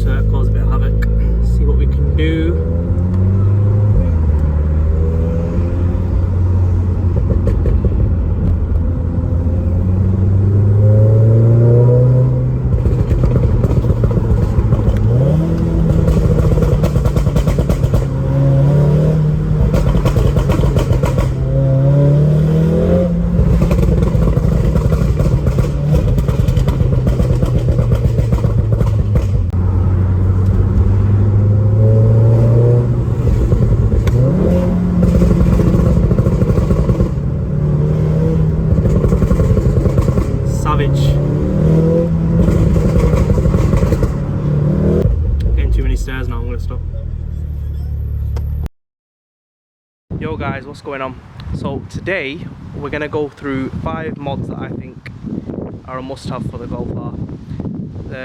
to cause a bit of havoc. See what we can do. Stairs now, I'm gonna stop. Yo guys, what's going on? So today we're gonna go through 5 mods that I think are a must-have for the Golf R.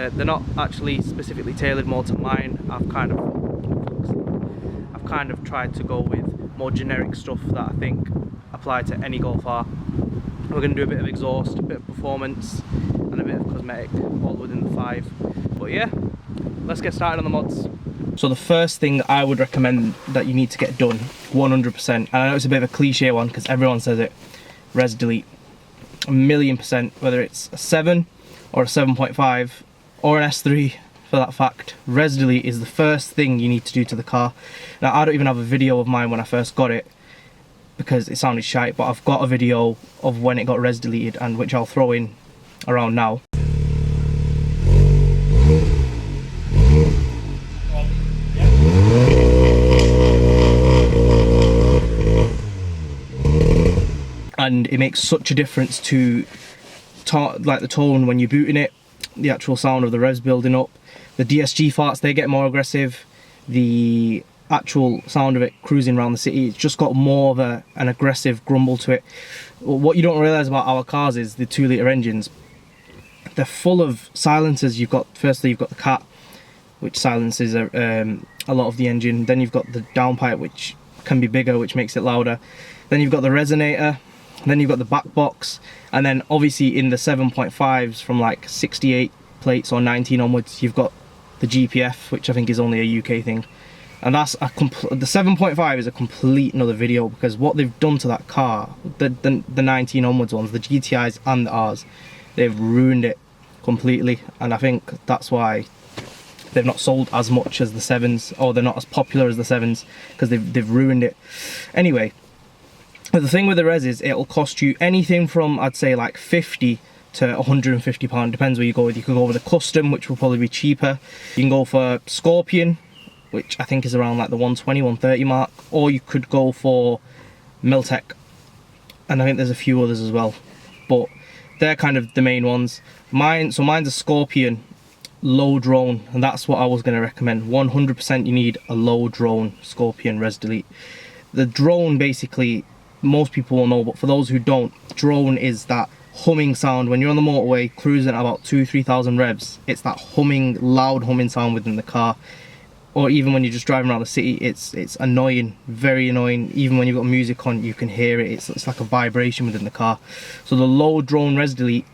They're not actually specifically tailored more to mine. I've kind of tried to go with more generic stuff that I think apply to any Golf R. We're gonna do a bit of exhaust, a bit of performance, and a bit of cosmetic, all within the 5. But yeah, let's get started on the mods. So the first thing I would recommend that you need to get done 100%, and I know it's a bit of a cliche one because everyone says it, res delete. 1,000,000%, whether it's a 7 or a 7.5 or an S3 for that fact, res delete is the first thing you need to do to the car. Now I don't even have a video of mine when I first got it because it sounded shite, but I've got a video of when it got res deleted, and which I'll throw in around now. And it makes such a difference to like the tone when you're booting it, the actual sound of the revs building up. The DSG farts, they get more aggressive. The actual sound of it cruising around the city, it's just got more of an aggressive grumble to it. What you don't realise about our cars is the 2-litre engines. They're full of silencers. Firstly you've got the cat, which silences a lot of the engine. Then you've got the downpipe, which can be bigger, which makes it louder. Then you've got the resonator. Then you've got the back box, and then obviously in the 7.5s from like 68 plates or 19 onwards, you've got the GPF, which I think is only a UK thing. And that's the 7.5 is a complete another video, because what they've done to that car, the 19 onwards ones, the GTIs and the Rs, they've ruined it completely. And I think that's why they've not sold as much as the 7s, or they're not as popular as the 7s, because they've ruined it. Anyway, but the thing with the res is it'll cost you anything from, I'd say, like 50 to £150, depends where you go with. You could go with a custom, which will probably be cheaper. You can go for Scorpion, which I think is around like the 120, 130 mark, or you could go for Miltech, and I think there's a few others as well, but they're kind of the main ones. So mine's a Scorpion low drone, and that's what I was going to recommend. 100% you need a low drone Scorpion res delete. The drone, basically, most people will know, but for those who don't, drone is that humming sound when you're on the motorway cruising at about 2,000-3,000 revs. It's that humming, loud humming sound within the car, or even when you're just driving around the city, it's annoying, very annoying. Even when you've got music on, you can hear it. It's like a vibration within the car. So the low drone res delete,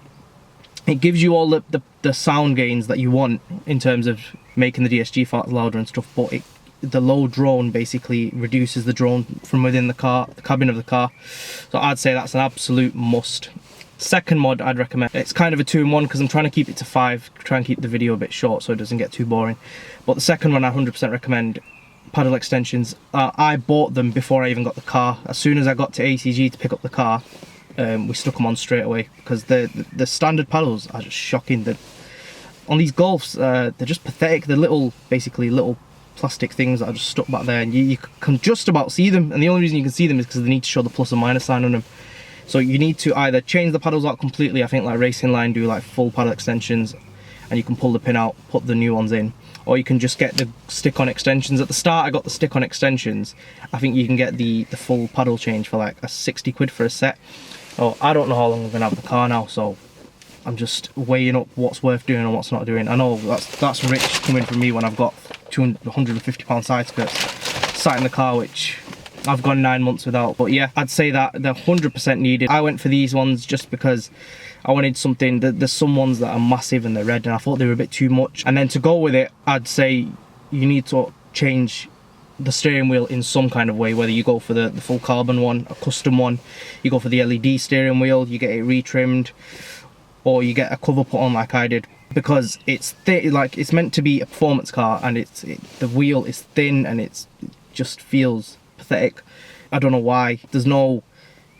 it gives you all the sound gains that you want in terms of making the DSG farts louder and stuff, but the low drone basically reduces the drone from within the car, the cabin of the car. So I'd say that's an absolute must. Second mod I'd recommend, it's kind of a 2-in-1 because I'm trying to keep it to 5, try and keep the video a bit short so it doesn't get too boring. But the second one I 100% recommend, paddle extensions. I bought them before I even got the car. As soon as I got to ACG to pick up the car, we stuck them on straight away, because the standard paddles are just shocking. On these Golfs, they're just pathetic. They're basically little plastic things that are just stuck back there, and you can just about see them, and the only reason you can see them is because they need to show the plus and minus sign on them. So you need to either change the paddles out completely. I think like Racing Line do like full paddle extensions, and you can pull the pin out, put the new ones in, or you can just get the stick-on extensions. At the start I got the stick-on extensions. I think you can get the full paddle change for like a 60 quid for a set. Oh, I don't know how long I'm gonna have the car now, so I'm just weighing up what's worth doing and what's not doing. I know that's rich coming from me when I've got £150 side skirts sat in the car, which I've gone 9 months without. But yeah, I'd say that they're 100% needed. I went for these ones just because I wanted something that there's some ones that are massive and they're red, and I thought they were a bit too much. And then to go with it, I'd say you need to change the steering wheel in some kind of way, whether you go for the full carbon one, a custom one, you go for the LED steering wheel, you get it retrimmed, or you get a cover put on like I did, because it's like it's meant to be a performance car, and the wheel is thin and it just feels pathetic. I don't know why. There's no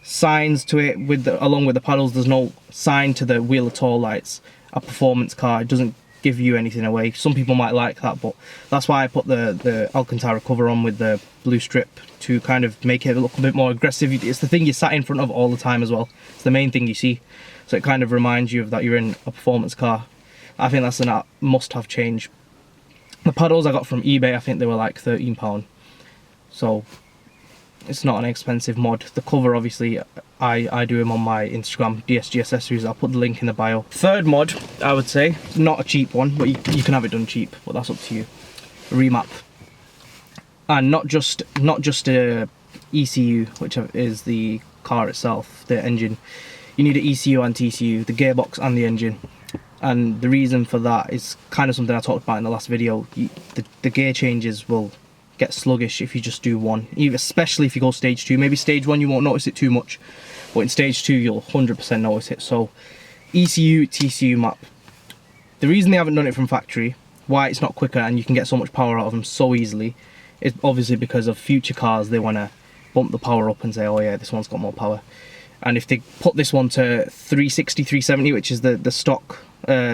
signs to it along with the paddles. There's no sign to the wheel at all like it's a performance car. It doesn't give you anything away. Some people might like that, but that's why I put the Alcantara cover on with the blue strip, to kind of make it look a bit more aggressive. It's the thing you sat in front of all the time as well. It's the main thing you see, so it kind of reminds you of that you're in a performance car. I think that's a must-have change. The paddles I got from eBay, I think they were like £13, so it's not an expensive mod. The cover, obviously, I do them on my Instagram, DSG Accessories. I'll put the link in the bio. Third mod, I would say, not a cheap one, but you can have it done cheap, but that's up to you. Remap. And not just a ECU, which is the car itself, the engine. You need an ECU and TCU, the gearbox and the engine. And the reason for that is kind of something I talked about in the last video. The gear changes will get sluggish if you just do one, especially if you go stage 2. Maybe stage 1 you won't notice it too much, but in stage 2 you'll 100% notice it. So ECU, TCU map. The reason they haven't done it from factory, why it's not quicker and you can get so much power out of them so easily, is obviously because of future cars. They want to bump the power up and say, oh yeah, this one's got more power. And if they put this one to 360, 370, which is the stock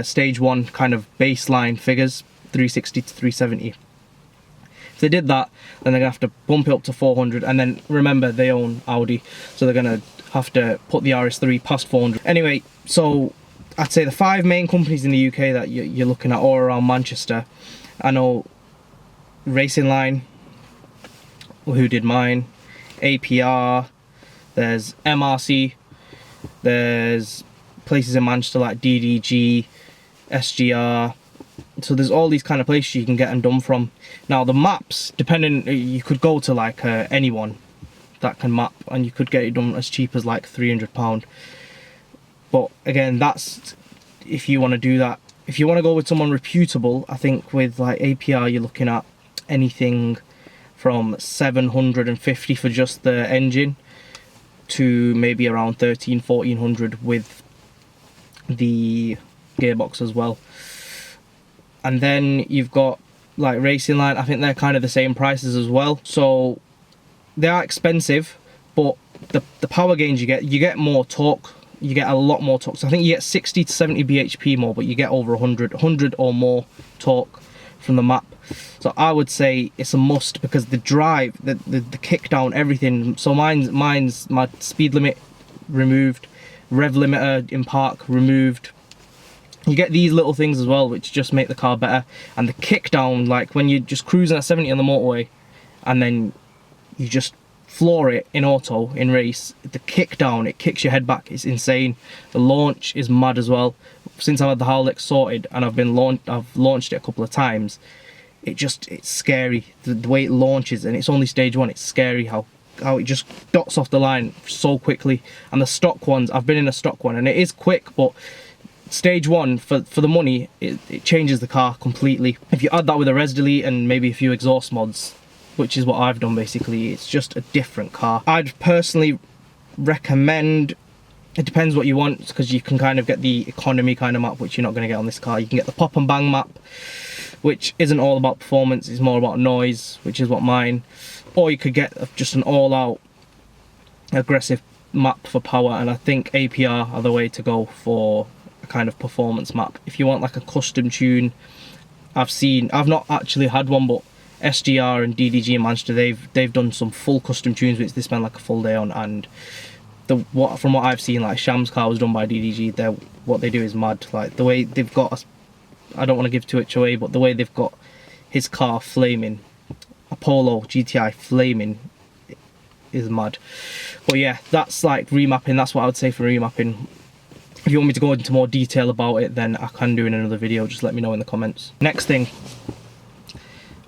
stage 1 kind of baseline figures, 360 to 370, if they did that, then they're going to have to bump it up to 400, and then remember they own Audi, so they're going to have to put the RS3 past 400. Anyway, so I'd say the 5 main companies in the UK that you're looking at all around Manchester. I know Racing Line, who did mine, APR, there's MRC, there's places in Manchester like DDG, SGR. So there's all these kind of places you can get them done from. Now the maps, depending, you could go to like anyone that can map, and you could get it done as cheap as like £300. But again, that's if you want to do that. If you want to go with someone reputable, I think with like APR you're looking at anything from 750 for just the engine to maybe around 1400 with the gearbox as well. And then you've got like Racing Line. I think they're kind of the same prices as well, so they are expensive, but the power gains you get more torque. You get a lot more torque. So I think you get 60 to 70 bhp more, but you get over 100 or more torque from the map. So I would say it's a must, because the drive, the kick down, everything. So mine's my speed limit removed, rev limiter in park removed. You get these little things as well, which just make the car better. And the kick down, like when you're just cruising at 70 on the motorway and then you just floor it in auto, in race, the kick down, it kicks your head back. It's insane. The launch is mad as well. Since I've had the Howlix sorted and I've launched it a couple of times, it's scary. The way it launches, and it's only stage 1, it's scary how it just dots off the line so quickly. And the stock ones, I've been in a stock one and it is quick, but stage 1 for the money, it changes the car completely. If you add that with a res delete and maybe a few exhaust mods, which is what I've done basically, it's just a different car. I'd personally recommend, it depends what you want, because you can kind of get the economy kind of map, which you're not going to get on this car. You can get the pop and bang map, which isn't all about performance, it's more about noise, which is what mine. Or you could get just an all-out aggressive map for power, and I think APR are the way to go for a kind of performance map. If you want like a custom tune, I've not actually had one, but SGR and DDG in Manchester, they've done some full custom tunes which they spend like a full day on, and from what I've seen, like Sham's car was done by DDG. What they do is mad. Like the way they've got, I don't want to give too much away, but the way they've got his car flaming, a Polo GTI flaming, is mad. But yeah, that's like remapping. That's what I would say for remapping. If you want me to go into more detail about it, then I can do in another video. Just let me know in the comments. Next thing,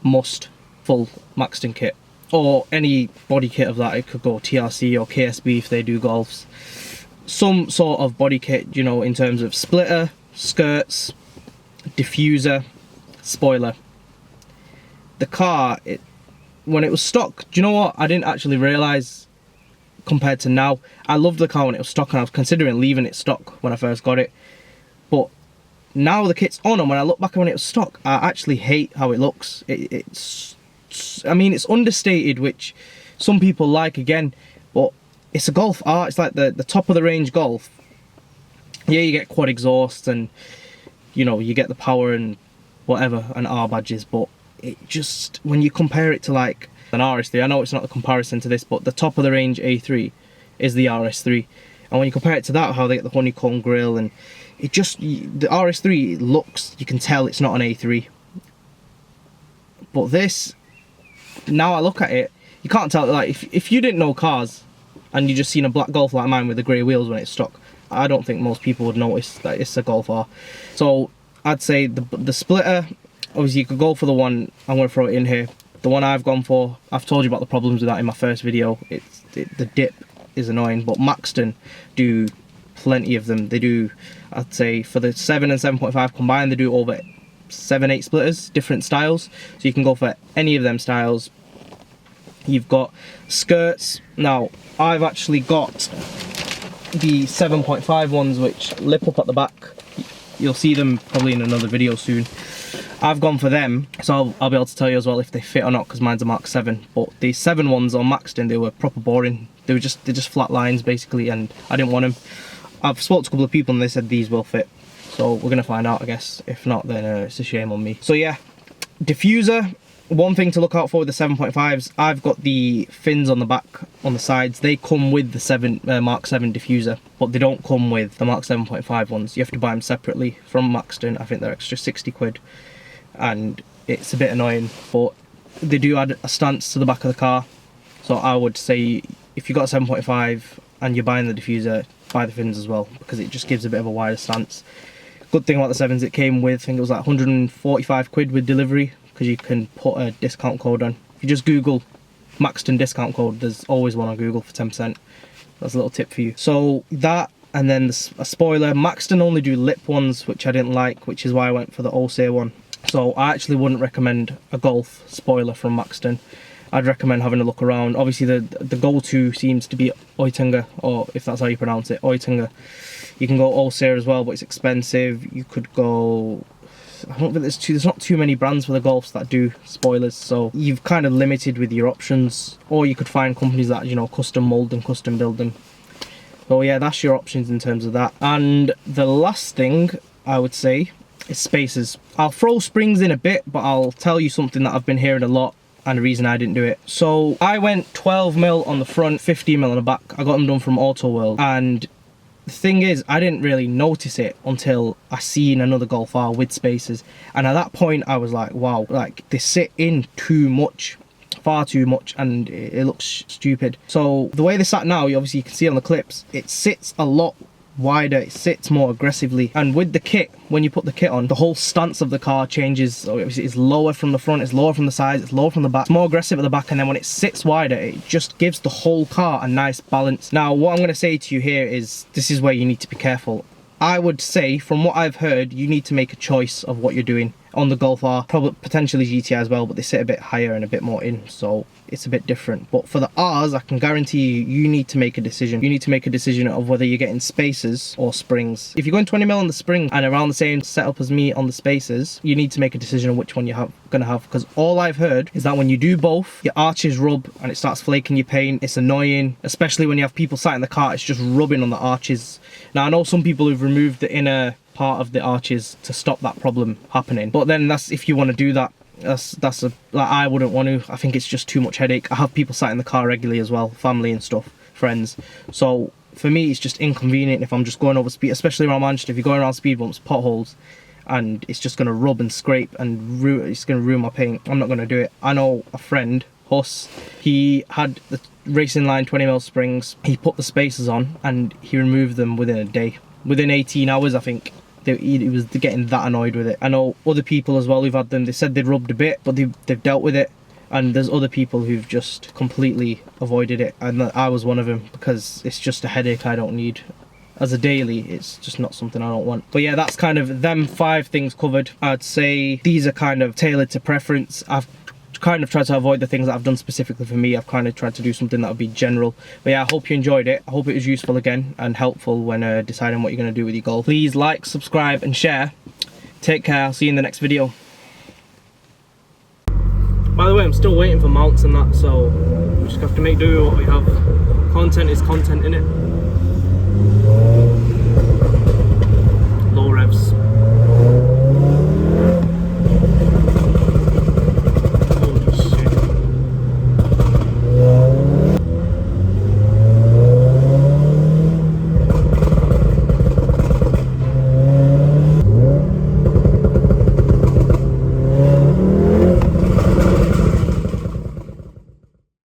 must full Maxton kit, or any body kit of that. It could go TRC or KSB if they do Golfs. some sort of body kit, you know, in terms of splitter, skirts, diffuser, spoiler. The car, when it was stock, do you know what? I didn't actually realise compared to now. I loved the car when it was stock, and I was considering leaving it stock when I first got it. But now the kit's on, and when I look back when it was stock, I actually hate how it looks. I mean, it's understated, which some people like again, but it's a Golf R. It's like the top of the range Golf. Yeah, you get quad exhaust, and you know, you get the power and whatever, and R badges, but it just, when you compare it to like an RS3, I know it's not a comparison to this, but the top of the range A3 is the RS3, and when you compare it to that, how they get the honeycomb grille, and it just, the RS3 looks, you can tell it's not an A3. But this, now I look at it, you can't tell. Like, if you didn't know cars and you just seen a black Golf like mine with the grey wheels when it's stock, I don't think most people would notice that it's a Golf R. So I'd say the splitter, obviously you could go for the one, I'm going to throw it in here, the one I've gone for. I've told you about the problems with that in my first video. The dip is annoying, but Maxton do plenty of them. They do, I'd say for the 7 and 7.5 combined, they do over 7-8 splitters, different styles, so you can go for any of them styles. You've got skirts. Now I've actually got the 7.5 ones which lip up at the back. You'll see them probably in another video soon. I've gone for them, so I'll be able to tell you as well if they fit or not, because mine's a Mark 7. But the 7 ones on Maxton, they were proper boring. They're just flat lines basically, and I didn't want them. I've spoke to a couple of people and they said these will fit, so we're gonna find out, I guess. If not, then it's a shame on me. So yeah, diffuser. One thing to look out for with the 7.5s, I've got the fins on the back, on the sides. They come with the Mark 7 diffuser, but they don't come with the Mark 7.5 ones. You have to buy them separately from Maxton. I think they're extra 60 quid, and it's a bit annoying, but they do add a stance to the back of the car. So I would say if you've got a 7.5 and you're buying the diffuser, buy the fins as well, because it just gives a bit of a wider stance. Good thing about the 7s, it came with, I think it was like 145 quid with delivery, because you can put a discount code on. If you just Google Maxton discount code, there's always one on Google for 10%. That's a little tip for you. So that, and then a spoiler. Maxton only do lip ones, which I didn't like, which is why I went for the Olsay one. So I actually wouldn't recommend a Golf spoiler from Maxton. I'd recommend having a look around. Obviously the go-to seems to be Oettinger, or if that's how you pronounce it, Oettinger. You can go Olsay as well, but it's expensive. You could go, I don't think there's not too many brands for the Golfs that do spoilers, so you've kind of limited with your options. Or you could find companies that, you know, custom mold and custom build them. So yeah, that's your options in terms of that. And the last thing I would say is spacers. I'll throw springs in a bit, but I'll tell you something that I've been hearing a lot, and the reason I didn't do it. So I went 12mm on the front, 15mm on the back. I got them done from Auto World, and the thing is, I didn't really notice it until I seen another Golf R with spacers, and at that point I was like, wow, like they sit in too much, far too much, and it looks stupid. So the way they sat now, you obviously can see on the clips, it sits a lot wider, it sits more aggressively, and with the kit, when you put the kit on, the whole stance of the car changes. So obviously it's lower from the front, it's lower from the sides, it's lower from the back, it's more aggressive at the back, and then when it sits wider, it just gives the whole car a nice balance. Now what I'm going to say to you here is, this is where you need to be careful. I would say, from what I've heard, you need to make a choice of what you're doing. On the Golf R, probably potentially GTI as well, but they sit a bit higher and a bit more in, so it's a bit different. But for the Rs, I can guarantee you need to make a decision. You need to make a decision of whether you're getting spacers or springs. If you're going 20mm on the spring and around the same setup as me on the spacers, you need to make a decision on which one you're gonna have, because all I've heard is that when you do both, your arches rub and it starts flaking your paint. It's annoying, especially when you have people sat in the car, it's just rubbing on the arches. Now I know some people who've removed the inner part of the arches to stop that problem happening, but then that's if you want to do that. That's like, I wouldn't want to. I think it's just too much headache. I have people sat in the car regularly as well, family and stuff, friends. So for me, it's just inconvenient if I'm just going over speed, especially around Manchester. If you're going around speed bumps, potholes, and it's just going to rub and scrape and it's going to ruin my paint, I'm not going to do it. I know a friend, Huss, he had the Racing Line 20mm springs. He put the spacers on and he removed them within a day. Within 18 hours, I think. He was getting that annoyed with it. I know other people as well who've had them, they said they'd rubbed a bit, but they've dealt with it. And there's other people who've just completely avoided it, and I was one of them, because it's just a headache I don't need. as a daily, it's just not something I don't want. But yeah, that's kind of them 5 things covered. I'd say these are kind of tailored to preference. I've kind of tried to avoid the things that I've done specifically for me. I've kind of tried to do something that would be general. But yeah, I hope you enjoyed it. I hope it was useful again and helpful when deciding what you're going to do with your Golf. Please like, subscribe and share. Take care, I'll see you in the next video. By the way, I'm still waiting for mounts and that, so we just have to make do with what we have. Content is content, innit?